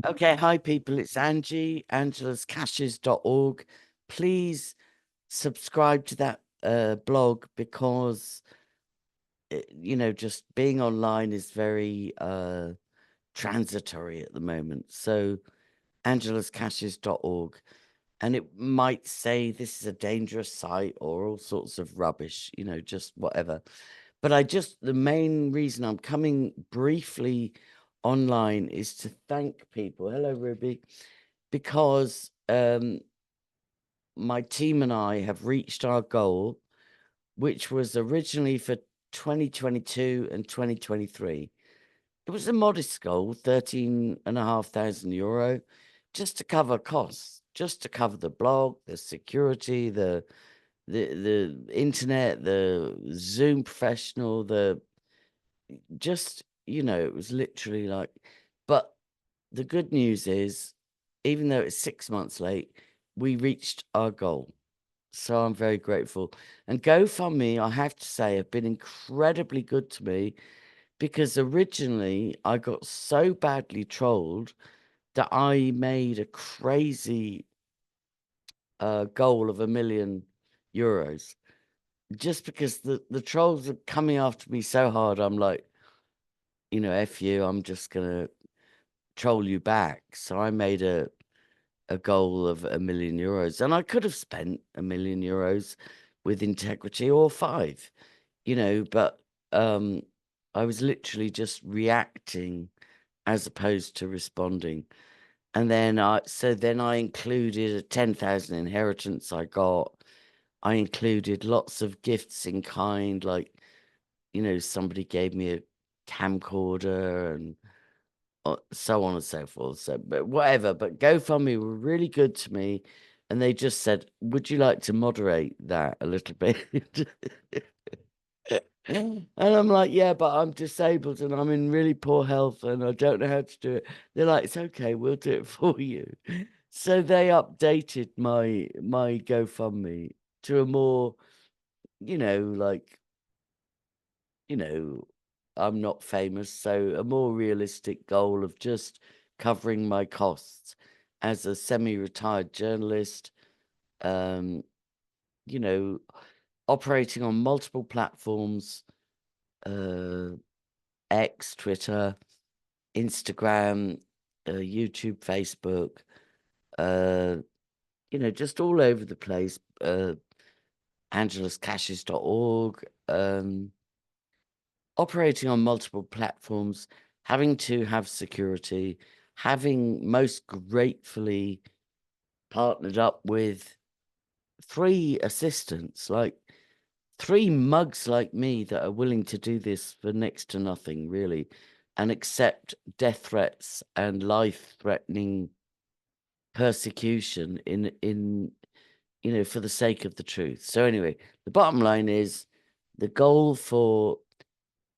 Okay, hi people, it's Angie, angelascaches.org. Please subscribe to that blog because just being online is very transitory at the moment. So angelascaches.org, and it might say this is a dangerous site or all sorts of rubbish, just whatever. But the main reason I'm coming briefly online is to thank people. Hello, Ruby. Because my team and I have reached our goal, which was originally for 2022 and 2023. It was a modest goal, 13,500 euro, just to cover costs, just to cover the blog, the security, the internet, the Zoom professional, it was literally like, but the good news is, even though it's 6 months late, we reached our goal. So I'm very grateful. And GoFundMe, I have to say, have been incredibly good to me because originally I got so badly trolled that I made a crazy goal of €1,000,000 just because the trolls are coming after me so hard. I'm like, F you, I'm just going to troll you back. So I made a goal of €1,000,000, and I could have spent €1,000,000 with integrity or 5, but I was literally just reacting as opposed to responding. And then I included a 10,000 inheritance I got. I included lots of gifts in kind, like, somebody gave me a camcorder and so on and so forth. So, but whatever. But GoFundMe were really good to me, and they just said, "Would you like to moderate that a little bit?" And I'm like, "Yeah, but I'm disabled and I'm in really poor health and I don't know how to do it." They're like, "It's okay, we'll do it for you." So they updated my GoFundMe to a more, like, you know, I'm not famous, so a more realistic goal of just covering my costs as a semi-retired journalist, um, you know, operating on multiple platforms, uh, X, Twitter, Instagram, YouTube, Facebook, uh, just all over the place, angelascaches.org, operating on multiple platforms, having to have security, having most gratefully partnered up with 3 assistants, like 3 mugs like me that are willing to do this for next to nothing, really, and accept death threats and life-threatening persecution for the sake of the truth. So anyway, the bottom line is the goal for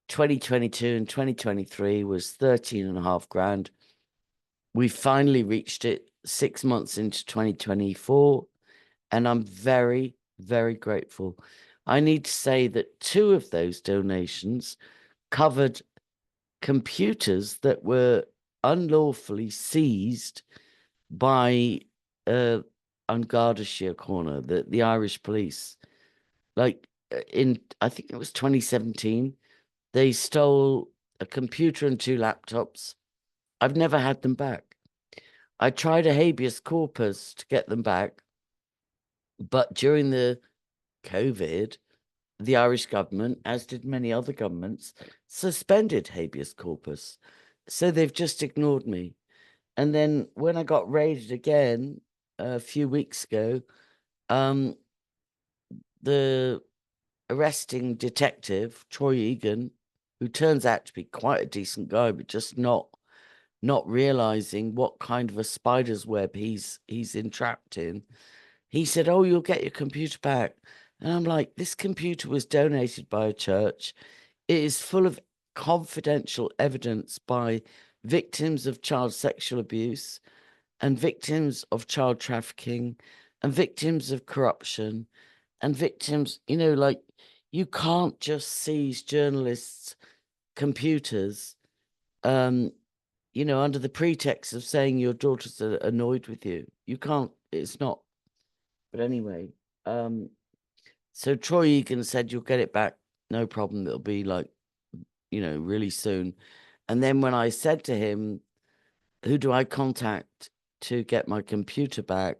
2022 and 2023 was 13.5 grand. We finally reached it 6 months into 2024, and I'm very, very grateful. I need to say that 2 of those donations covered computers that were unlawfully seized by An Garda Síochána, the Irish police. Like I think it was 2017, they stole a computer and 2 laptops. I've never had them back. I tried a habeas corpus to get them back, but during the COVID, the Irish government, as did many other governments, suspended habeas corpus. So they've just ignored me. And then when I got raided again a few weeks ago, the arresting detective, Troy Egan, who turns out to be quite a decent guy, but just not realizing what kind of a spider's web he's entrapped in. He said, "Oh, you'll get your computer back." And I'm like, this computer was donated by a church. It is full of confidential evidence by victims of child sexual abuse and victims of child trafficking and victims of corruption and victims, like, you can't just seize journalists' computers you know, under the pretext of saying your daughter's annoyed with you. You can't, it's not. But anyway, so Troy Egan said, you'll get it back. No problem. It'll be like, you know, really soon. And then when I said to him, who do I contact to get my computer back?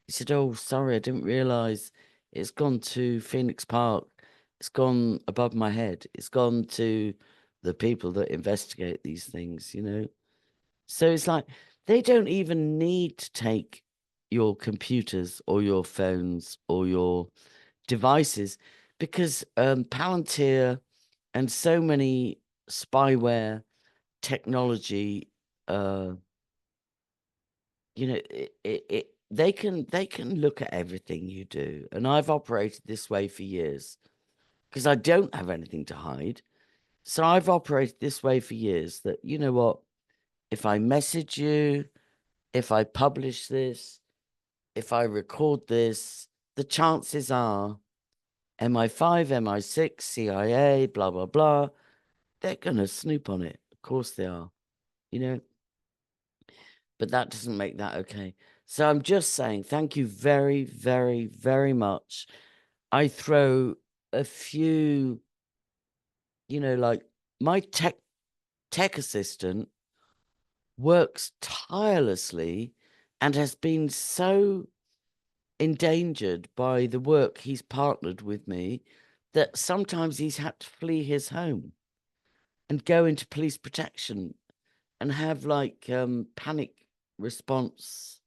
He said, oh, sorry, I didn't realize it's gone to Phoenix Park. It's gone above my head. It's gone to the people that investigate these things, you know? So it's like, they don't even need to take your computers or your phones or your devices, because Palantir and so many spyware technology, you know, they can look at everything you do. And I've operated this way for years because I don't have anything to hide. So I've operated this way for years, that, you know what, if I message you, if I publish this, if I record this, the chances are MI5, MI6, CIA, blah, blah, blah, they're going to snoop on it. Of course they are, you know, but that doesn't make that okay. So I'm just saying, thank you very, very, very much. I throw a few, you know, like my tech assistant works tirelessly and has been so endangered by the work he's partnered with me that sometimes he's had to flee his home and go into police protection and have like panic response.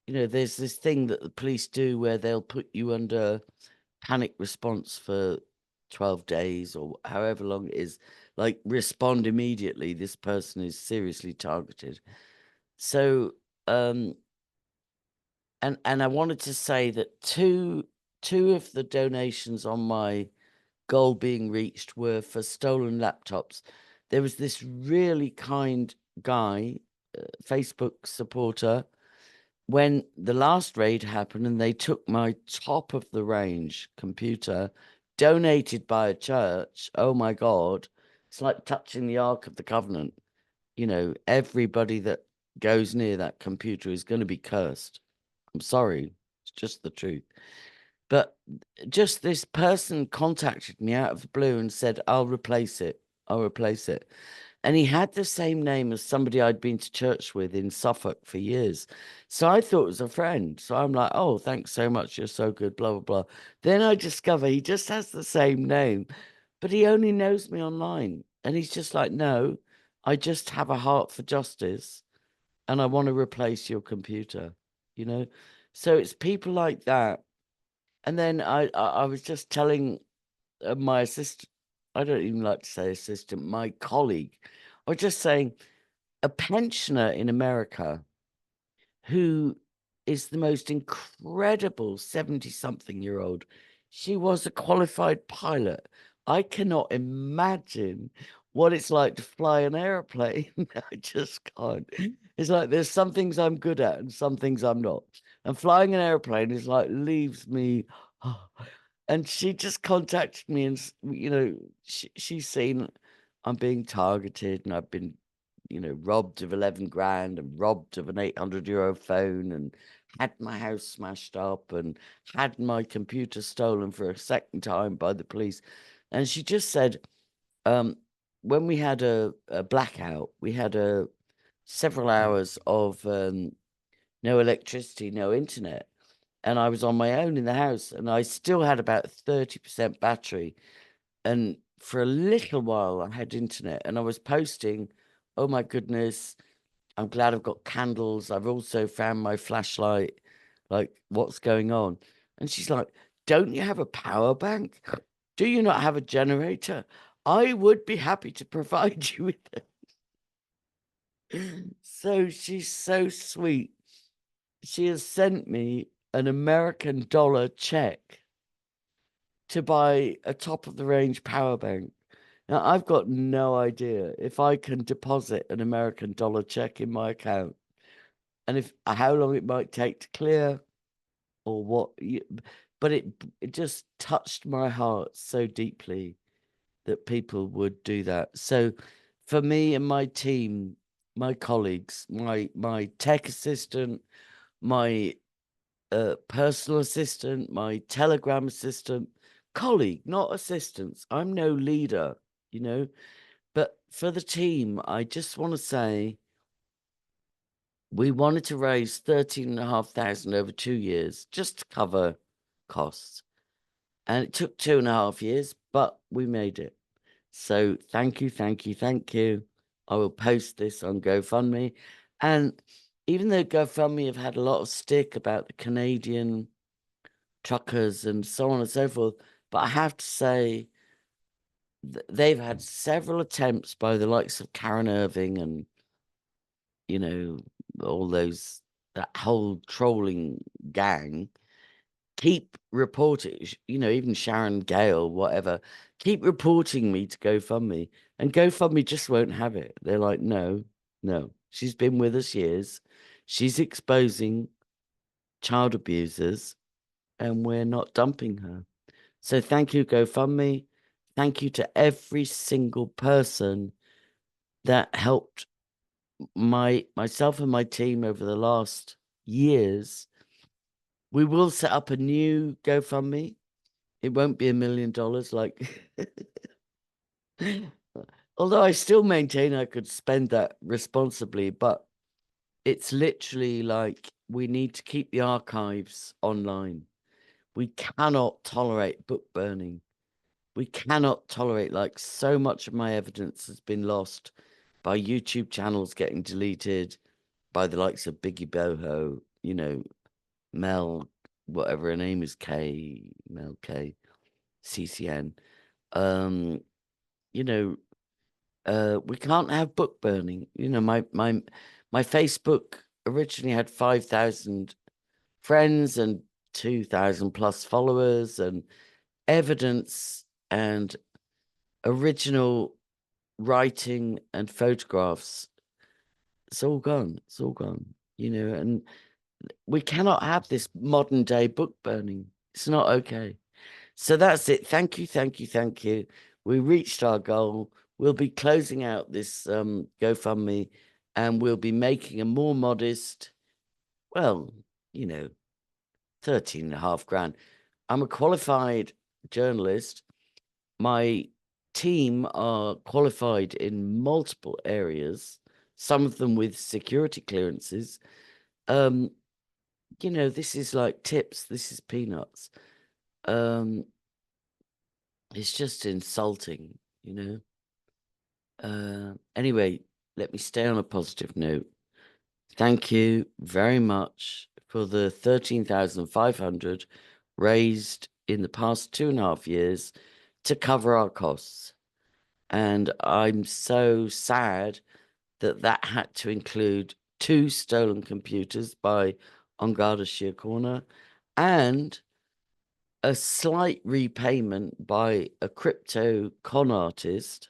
You know, there's this thing that the police do where they'll put you under panic response for 12 days or however long it is, like respond immediately. This person is seriously targeted. So, and I wanted to say that two of the donations on my goal being reached were for stolen laptops. There was this really kind guy, Facebook supporter, when the last raid happened and they took my top of the range computer donated by a church. Oh my God. It's like touching the Ark of the Covenant. You know, everybody that goes near that computer is going to be cursed. I'm sorry. It's just the truth. But just this person contacted me out of the blue and said, I'll replace it. I'll replace it. And he had the same name as somebody I'd been to church with in Suffolk for years. So I thought it was a friend. So I'm like, oh, thanks so much. You're so good, blah, blah, blah. Then I discover he just has the same name, but he only knows me online. And he's just like, no, I just have a heart for justice and I want to replace your computer, you know? So it's people like that. And then I was just telling my assistant, I don't even like to say assistant, my colleague, I was just saying, a pensioner in America who is the most incredible 70-something-year-old. She was a qualified pilot. I cannot imagine what it's like to fly an airplane. I just can't. It's like there's some things I'm good at and some things I'm not. And flying an airplane is like leaves me. And she just contacted me and, you know, she's seen I'm being targeted and I've been, you know, robbed of 11 grand and robbed of an 800-euro phone and had my house smashed up and had my computer stolen for a second time by the police. And she just said, when we had a blackout, we had several hours of no electricity, no internet. And I was on my own in the house and I still had about 30% battery. And for a little while I had internet and I was posting, oh my goodness, I'm glad I've got candles. I've also found my flashlight. Like, what's going on? And she's like, don't you have a power bank? Do you not have a generator? I would be happy to provide you with it. So she's so sweet. She has sent me an American dollar check to buy a top of the range power bank. Now, I've got no idea if I can deposit an American dollar check in my account and if how long it might take to clear or what. But it just touched my heart so deeply that people would do that. So for me and my team, my colleagues, my tech assistant, my personal assistant, my Telegram assistant, colleague, not assistants. I'm no leader, you know. But for the team, I just want to say we wanted to raise 13,500 over 2 years just to cover costs. And it took 2.5 years, but we made it. So thank you, thank you, thank you. I will post this on GoFundMe. And even though GoFundMe have had a lot of stick about the Canadian truckers and so on and so forth, but I have to say they've had several attempts by the likes of Karen Irving and, you know, all those, that whole trolling gang, keep reporting, you know, even Sharon Gale, whatever, keep reporting me to GoFundMe, and GoFundMe just won't have it. They're like, no, she's been with us years. She's exposing child abusers, and we're not dumping her. So thank you, GoFundMe. Thank you to every single person that helped myself and my team over the last years. We will set up a new GoFundMe. It won't be $1 million like although I still maintain I could spend that responsibly, but it's literally like we need to keep the archives online. We cannot tolerate book burning. We cannot tolerate, like, so much of my evidence has been lost by YouTube channels getting deleted, by the likes of Biggie Boho, you know, Mel, whatever her name is, Mel K, CCN. You know, we can't have book burning. You know, my Facebook originally had 5,000 friends and 2,000 plus followers and evidence and original writing and photographs. It's all gone. It's all gone, you know, and we cannot have this modern day book burning. It's not okay. So that's it. Thank you, thank you, thank you. We reached our goal. We'll be closing out this GoFundMe, and we'll be making a more modest, well, you know, 13.5 grand. I'm a qualified journalist. My team are qualified in multiple areas, some of them with security clearances. You know, this is like tips, this is peanuts. It's just insulting, you know. Anyway, let me stay on a positive note. Thank you very much for the 13,500 raised in the past 2.5 years to cover our costs. And I'm so sad that that had to include 2 stolen computers by Ongada Shirkorna and a slight repayment by a crypto con artist,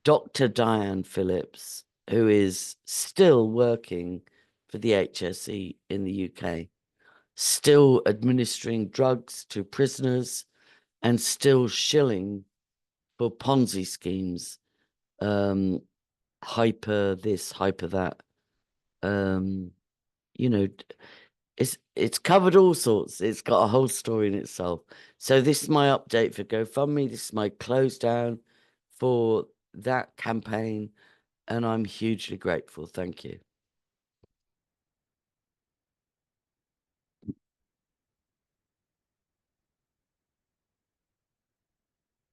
Dr. Diane Phillips, who is still working for the HSE in the UK, still administering drugs to prisoners and still shilling for Ponzi schemes, hyper this, hyper that. You know, it's covered all sorts. It's got a whole story in itself. So this is my update for GoFundMe. This is my close down for that campaign, and I'm hugely grateful. Thank you.